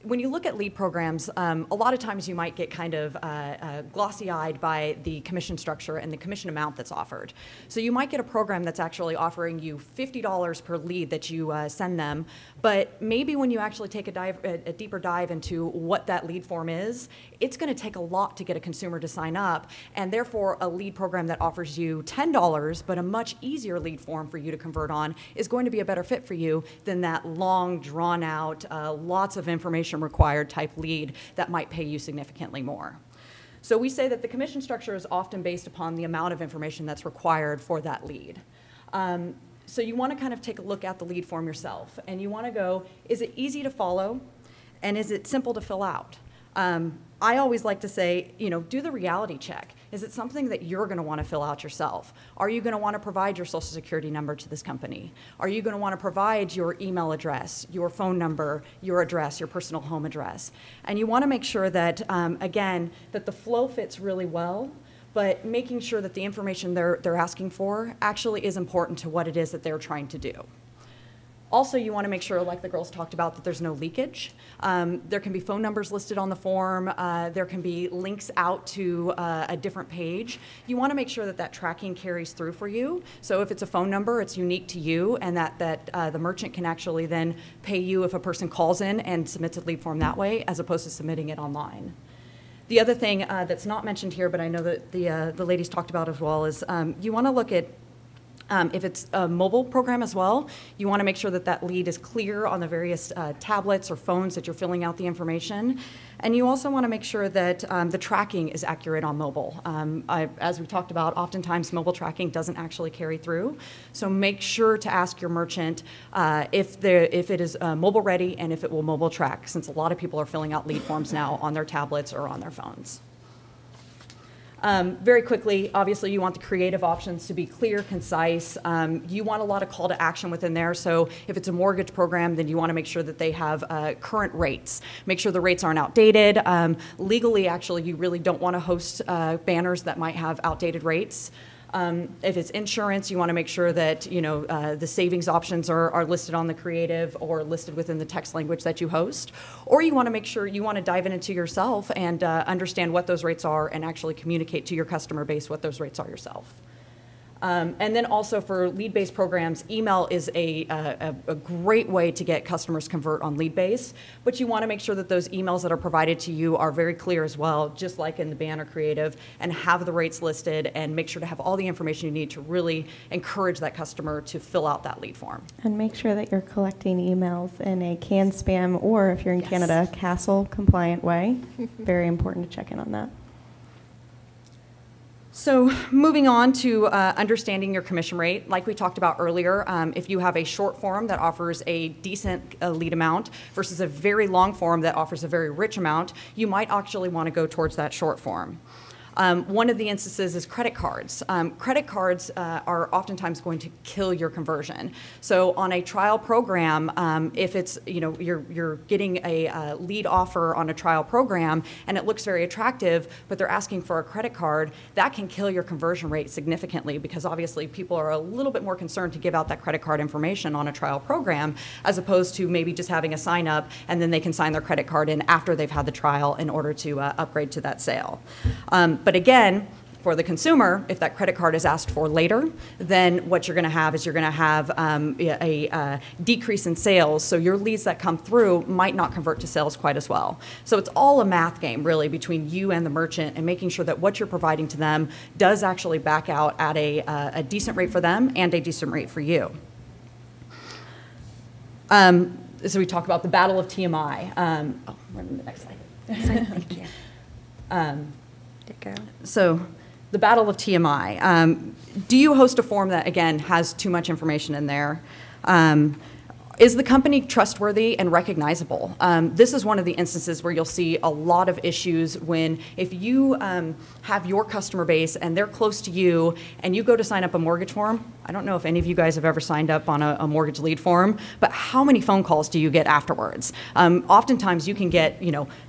When you look at lead programs, a lot of times you might get kind of glossy-eyed by the commission structure and the commission amount that's offered. So you might get a program that's actually offering you $50 per lead that you send them, but maybe when you actually take a deeper dive into what that lead form is, it's going to take a lot to get a consumer to sign up, and therefore a lead program that offers you $10 but a much easier lead form for you to convert on is going to be a better fit for you than that long, drawn-out, lots of information required type lead that might pay you significantly more. So we say that the commission structure is often based upon the amount of information that's required for that lead. So you want to kind of take a look at the lead form yourself, and you want to go, is it easy to follow, and is it simple to fill out? I always like to say, you know, do the reality check. Is it something that you're going to want to fill out yourself? Are you going to want to provide your social security number to this company? Are you going to want to provide your email address, your phone number, your address, your personal home address? And you want to make sure that, again, that the flow fits really well, but making sure that the information they're asking for actually is important to what it is that they're trying to do. Also, you want to make sure, like the girls talked about, that there's no leakage. There can be phone numbers listed on the form. There can be links out to a different page. You want to make sure that that tracking carries through for you. So if it's a phone number, it's unique to you, and that the merchant can actually then pay you if a person calls in and submits a lead form that way, as opposed to submitting it online. The other thing that's not mentioned here, but I know that the ladies talked about as well, is you want to look at if it's a mobile program as well, you want to make sure that that lead is clear on the various tablets or phones that you're filling out the information. And you also want to make sure that the tracking is accurate on mobile. As we talked about, oftentimes mobile tracking doesn't actually carry through. So make sure to ask your merchant if it is mobile ready and if it will mobile track, since a lot of people are filling out lead forms now on their tablets or on their phones. Very quickly, obviously you want the creative options to be clear, concise. You want a lot of call to action within there. So if it's a mortgage program, then you want to make sure that they have current rates. Make sure the rates aren't outdated. Legally, actually, you really don't want to host banners that might have outdated rates. If it's insurance, you want to make sure that the savings options are listed on the creative or listed within the text language that you host. Or you want to make sure you want to dive into yourself and understand what those rates are and actually communicate to your customer base what those rates are yourself. And then also for lead-based programs, email is a great way to get customers convert on lead-based, but you want to make sure that those emails that are provided to you are very clear as well, just like in the banner creative, and have the rates listed and make sure to have all the information you need to really encourage that customer to fill out that lead form. And make sure that you're collecting emails in a CAN spam, or if you're in Canada, CASL compliant way. Very important to check in on that. So moving on to understanding your commission rate, like we talked about earlier, if you have a short form that offers a decent lead amount versus a very long form that offers a very rich amount, you might actually want to go towards that short form. One of the instances is credit cards. Credit cards are oftentimes going to kill your conversion. So on a trial program, if it's, you're getting a lead offer on a trial program and it looks very attractive, but they're asking for a credit card, that can kill your conversion rate significantly, because obviously people are a little bit more concerned to give out that credit card information on a trial program, as opposed to maybe just having a sign up and then they can sign their credit card in after they've had the trial in order to upgrade to that sale. But again, for the consumer, if that credit card is asked for later, then what you're going to have is you're going to have a decrease in sales. So your leads that come through might not convert to sales quite as well. So it's all a math game, really, between you and the merchant, and making sure that what you're providing to them does actually back out at a decent rate for them and a decent rate for you. So we talk about the battle of TMI. We're on the next slide. Thank you. So the battle of TMI. Do you host a form that, again, has too much information in there? Is the company trustworthy and recognizable? This is one of the instances where you'll see a lot of issues when, if you have your customer base and they're close to you and you go to sign up a mortgage form. I don't know if any of you guys have ever signed up on a mortgage lead form, but how many phone calls do you get afterwards? Oftentimes you can get,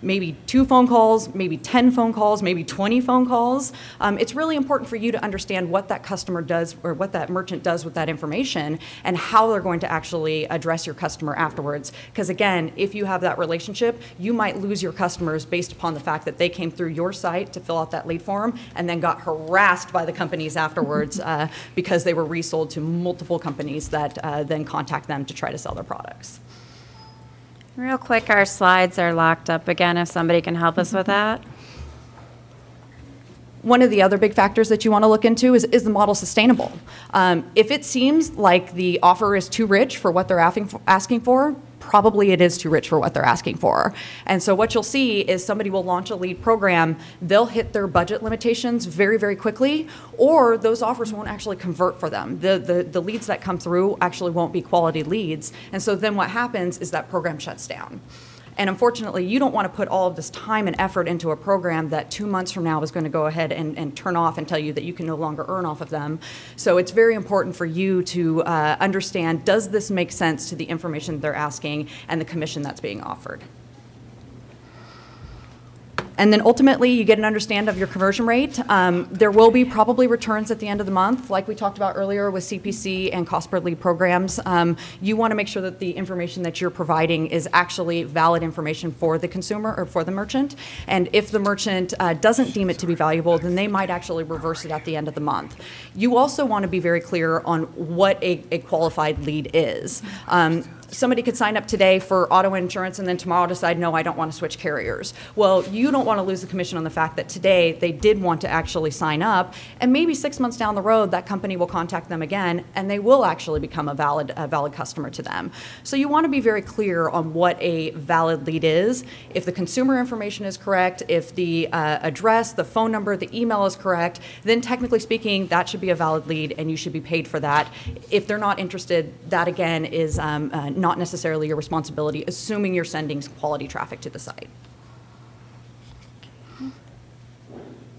maybe 2 phone calls, maybe 10 phone calls, maybe 20 phone calls. It's really important for you to understand what that customer does, or what that merchant does with that information, and how they're going to actually address your customer afterwards. Because again, if you have that relationship, you might lose your customers based upon the fact that they came through your site to fill out that lead form and then got harassed by the companies afterwards because they were resold to multiple companies that then contact them to try to sell their products. Real quick, our slides are locked up again, if somebody can help us with that. One of the other big factors that you want to look into is the model sustainable? If it seems like the offer is too rich for what they're asking for, probably it is too rich for what they're asking for. And so what you'll see is somebody will launch a lead program, they'll hit their budget limitations very, very quickly, or those offers won't actually convert for them. The leads that come through actually won't be quality leads. And so then what happens is that program shuts down. And unfortunately, you don't want to put all of this time and effort into a program that 2 months from now is going to go ahead and turn off and tell you that you can no longer earn off of them. So it's very important for you to understand, does this make sense to the information they're asking and the commission that's being offered? And then ultimately, you get an understanding of your conversion rate. There will be probably returns at the end of the month, like we talked about earlier with CPC and cost per lead programs. You want to make sure that the information that you're providing is actually valid information for the consumer or for the merchant. And if the merchant doesn't deem it to be valuable, then they might actually reverse it at the end of the month. You also want to be very clear on what a qualified lead is. Somebody could sign up today for auto insurance and then tomorrow decide, no, I don't want to switch carriers. Well, you don't want to lose the commission on the fact that today they did want to actually sign up, and maybe 6 months down the road, that company will contact them again, and they will actually become a valid customer to them. So you want to be very clear on what a valid lead is. If the consumer information is correct, if the address, the phone number, the email is correct, then technically speaking, that should be a valid lead, and you should be paid for that. If they're not interested, that again is not necessarily your responsibility, assuming you're sending quality traffic to the site.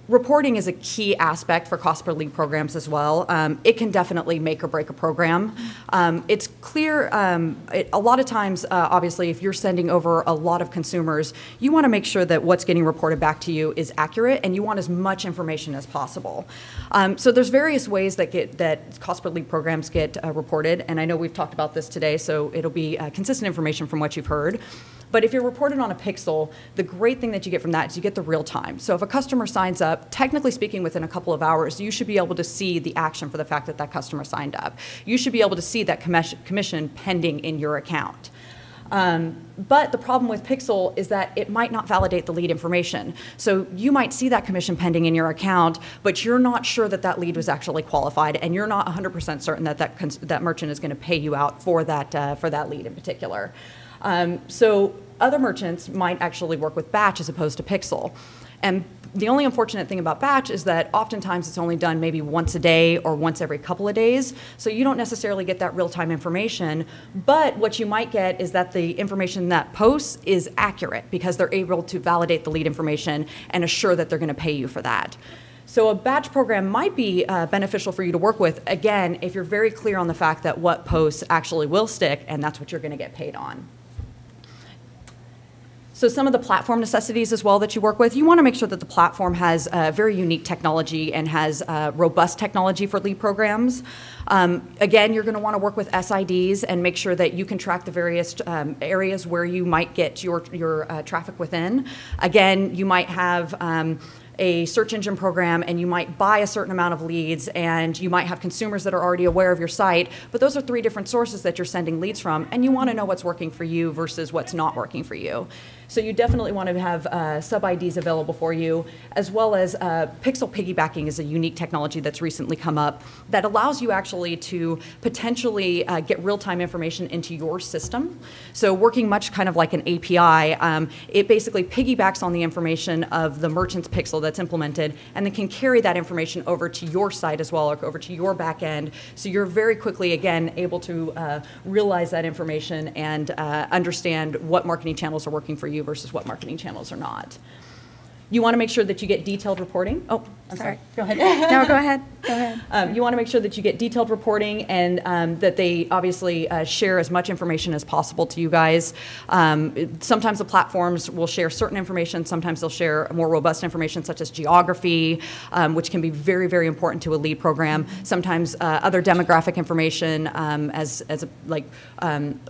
Reporting is a key aspect for cost per lead programs as well. It can definitely make or break a program. It's clear, a lot of times, obviously, if you're sending over a lot of consumers, you want to make sure that what's getting reported back to you is accurate, and you want as much information as possible. So there's various ways that cost per lead programs get reported, and I know we've talked about this today, so it'll be consistent information from what you've heard. But if you're reported on a pixel, the great thing that you get from that is you get the real time. So if a customer signs up, technically speaking, within a couple of hours, you should be able to see the action for the fact that that customer signed up. You should be able to see that commission pending in your account. But the problem with Pixel is that it might not validate the lead information. So you might see that commission pending in your account, but you're not sure that that lead was actually qualified, and you're not 100% certain that that merchant is going to pay you out for that lead in particular. So other merchants might actually work with batch as opposed to Pixel. And the only unfortunate thing about batch is that oftentimes it's only done maybe once a day or once every couple of days, so you don't necessarily get that real-time information. But what you might get is that the information that posts is accurate because they're able to validate the lead information and assure that they're going to pay you for that. So a batch program might be beneficial for you to work with, again, if you're very clear on the fact that what posts actually will stick and that's what you're going to get paid on. So some of the platform necessities as well that you work with, you want to make sure that the platform has very unique technology and has robust technology for lead programs. Again, you're going to want to work with SIDs and make sure that you can track the various areas where you might get your traffic within. Again, you might have a search engine program and you might buy a certain amount of leads and you might have consumers that are already aware of your site, but those are 3 different sources that you're sending leads from, and you want to know what's working for you versus what's not working for you. So you definitely want to have sub-IDs available for you, as well as pixel piggybacking is a unique technology that's recently come up that allows you actually to potentially get real-time information into your system. So working much kind of like an API, it basically piggybacks on the information of the merchant's pixel that's implemented and then can carry that information over to your site as well, or over to your back end. So you're very quickly, again, able to realize that information and understand what marketing channels are working for you versus what marketing channels are not. You want to make sure that you get detailed reporting. Oh, I'm sorry. Go ahead. No, go ahead. Go ahead. You want to make sure that you get detailed reporting and that they obviously share as much information as possible to you guys. Sometimes the platforms will share certain information. Sometimes they'll share more robust information such as geography, which can be very, very important to a lead program. Sometimes other demographic information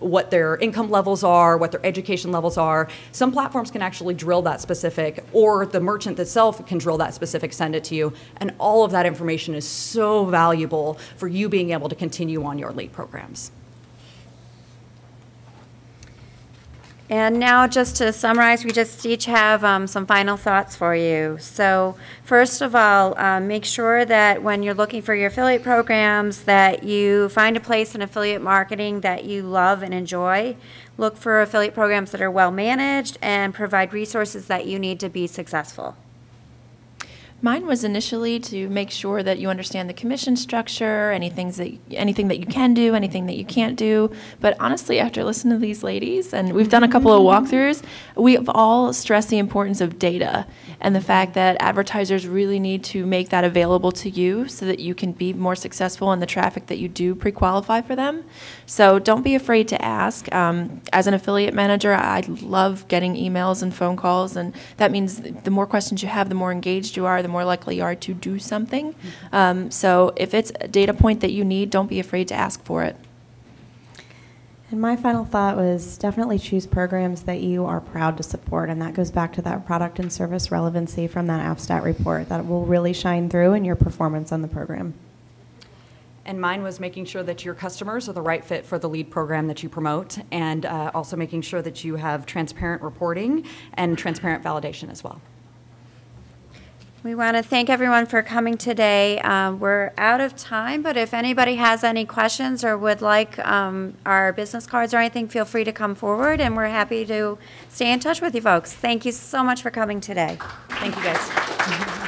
what their income levels are, what their education levels are. Some platforms can actually drill that specific, or the merchant itself can drill that specific, send it to you, and all of that information is so valuable for you being able to continue on your lead programs. And now, just to summarize, we just each have some final thoughts for you. So first of all, make sure that when you're looking for your affiliate programs that you find a place in affiliate marketing that you love and enjoy. Look for affiliate programs that are well managed and provide resources that you need to be successful. Mine was initially to make sure that you understand the commission structure, anything that you can do, anything that you can't do. But honestly, after listening to these ladies, and we've done a couple of walkthroughs, we've all stressed the importance of data and the fact that advertisers really need to make that available to you so that you can be more successful in the traffic that you do pre-qualify for them. So don't be afraid to ask. As an affiliate manager, I love getting emails and phone calls, and that means the more questions you have, the more engaged you are, the more likely you are to do something. So if it's a data point that you need, don't be afraid to ask for it. And my final thought was definitely choose programs that you are proud to support, and that goes back to that product and service relevancy from that AppStat report that will really shine through in your performance on the program. And mine was making sure that your customers are the right fit for the lead program that you promote, and also making sure that you have transparent reporting and transparent validation as well. We want to thank everyone for coming today. We're out of time, but if anybody has any questions or would like our business cards or anything, feel free to come forward, and we're happy to stay in touch with you folks. Thank you so much for coming today. Thank you, guys.